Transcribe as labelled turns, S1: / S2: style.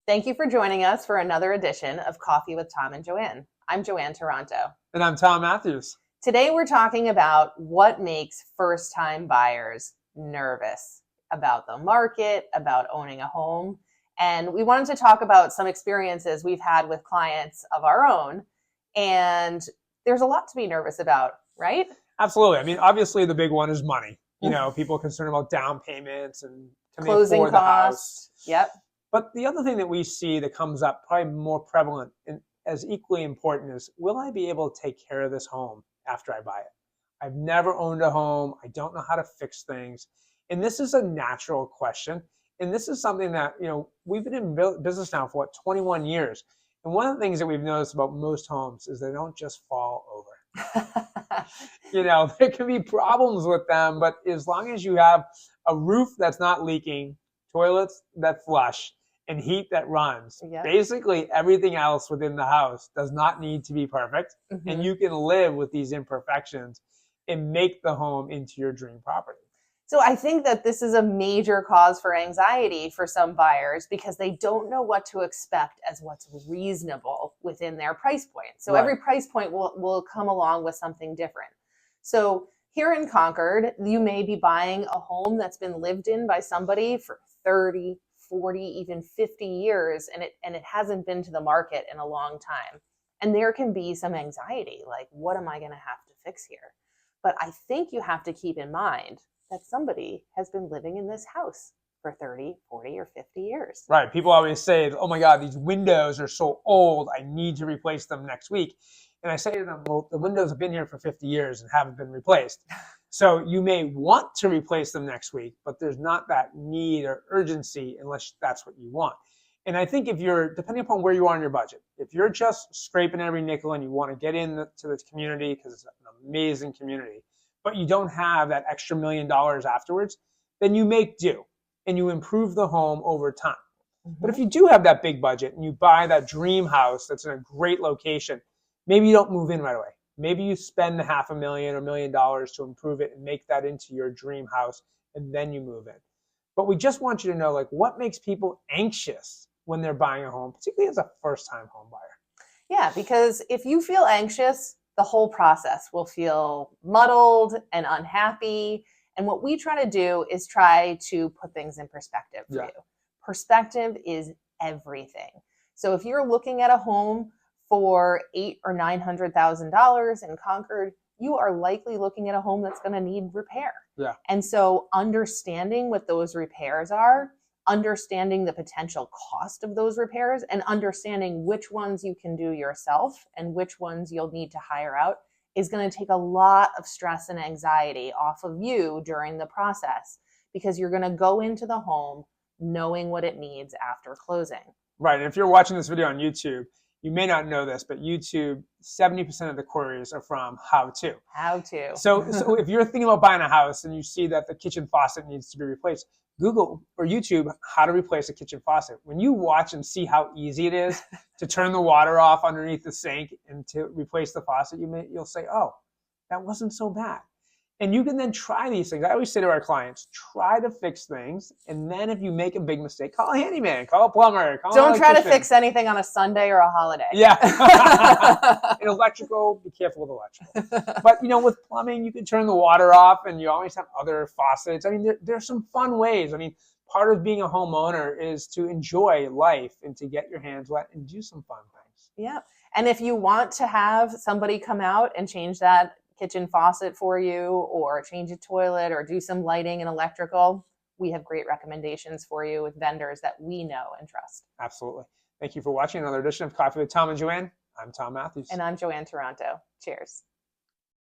S1: Thank you for joining us for another edition of Coffee with Tom and Joanne. I'm Joanne Taranto.
S2: And I'm Tom Matthews.
S1: Today we're talking about what makes first-time buyers nervous about the market, about owning a home. And we wanted to talk about some experiences we've had with clients of our own. And there's a lot to be nervous about, right?
S2: Absolutely. I mean, obviously the big one is money. You know, people are concerned about down payments and can they
S1: Closing
S2: afford the house.
S1: costs. Yep.
S2: But the other thing that we see that comes up probably more prevalent and as equally important is, will I be able to take care of this home after I buy it? I've never owned a home. I don't know how to fix things. And this is a natural question. And this is something that, we've been in business now for 21 years. And one of the things that we've noticed about most homes is they don't just fall over. There can be problems with them, but as long as you have a roof that's not leaking, toilets that flush, and heat that runs, basically everything else within the house does not need to be perfect. And you can live with these imperfections and make the home into your dream property.
S1: So I think that this is a major cause for anxiety for some buyers because they don't know what to expect as what's reasonable within their price point. So every price point will come along with something different. So here in Concord, you may be buying a home that's been lived in by somebody for 30, 40, even 50 years, and it hasn't been to the market in a long time. And there can be some anxiety, like, what am I going to have to fix here? But I think you have to keep in mind that somebody has been living in this house for 30, 40, or 50 years.
S2: Right. People always say, oh my God, these windows are so old, I need to replace them next week. And I say to them, well, the windows have been here for 50 years and haven't been replaced. So you may want to replace them next week, but there's not that need or urgency unless that's what you want. And I think if you're, depending upon where you are in your budget, if you're just scraping every nickel and you want to get into this community because it's an amazing community, but you don't have that extra $1 million afterwards, then you make do and you improve the home over time. But if you do have that big budget and you buy that dream house that's in a great location, maybe you don't move in right away. Maybe you spend $500,000 or $1 million to improve it and make that into your dream house, and then you move in. But we just want you to know, what makes people anxious when they're buying a home, particularly as a first-time home buyer.
S1: Yeah, because if you feel anxious, the whole process will feel muddled and unhappy. And what we try to do is try to put things in perspective for you. Perspective is everything. So if you're looking at a home for $800,000 or $900,000 in Concord, you are likely looking at a home that's going to need repair.
S2: Yeah.
S1: And so understanding what those repairs are, understanding the potential cost of those repairs, and understanding which ones you can do yourself and which ones you'll need to hire out is going to take a lot of stress and anxiety off of you during the process, because you're going to go into the home knowing what it needs after closing.
S2: Right. And if you're watching this video on YouTube, you may not know this, but YouTube, 70% of the queries are from how to.
S1: How to.
S2: So if you're thinking about buying a house and you see that the kitchen faucet needs to be replaced, Google or YouTube how to replace a kitchen faucet. When you watch and see how easy it is to turn the water off underneath the sink and to replace the faucet, you'll say, oh, that wasn't so bad. And you can then try these things. I always say to our clients, try to fix things. And then if you make a big mistake, call a handyman, call a plumber.
S1: Don't try to fix anything on a Sunday or a holiday.
S2: Yeah. And electrical, be careful with electrical. But, with plumbing, you can turn the water off and you always have other faucets. I mean, there's some fun ways. I mean, part of being a homeowner is to enjoy life and to get your hands wet and do some fun things.
S1: Yeah. And if you want to have somebody come out and change that kitchen faucet for you, or change a toilet, or do some lighting and electrical, we have great recommendations for you with vendors that we know and trust.
S2: Absolutely. Thank you for watching another edition of Coffee with Tom and Joanne. I'm Tom Matthews.
S1: And I'm Joanne Taranto. Cheers.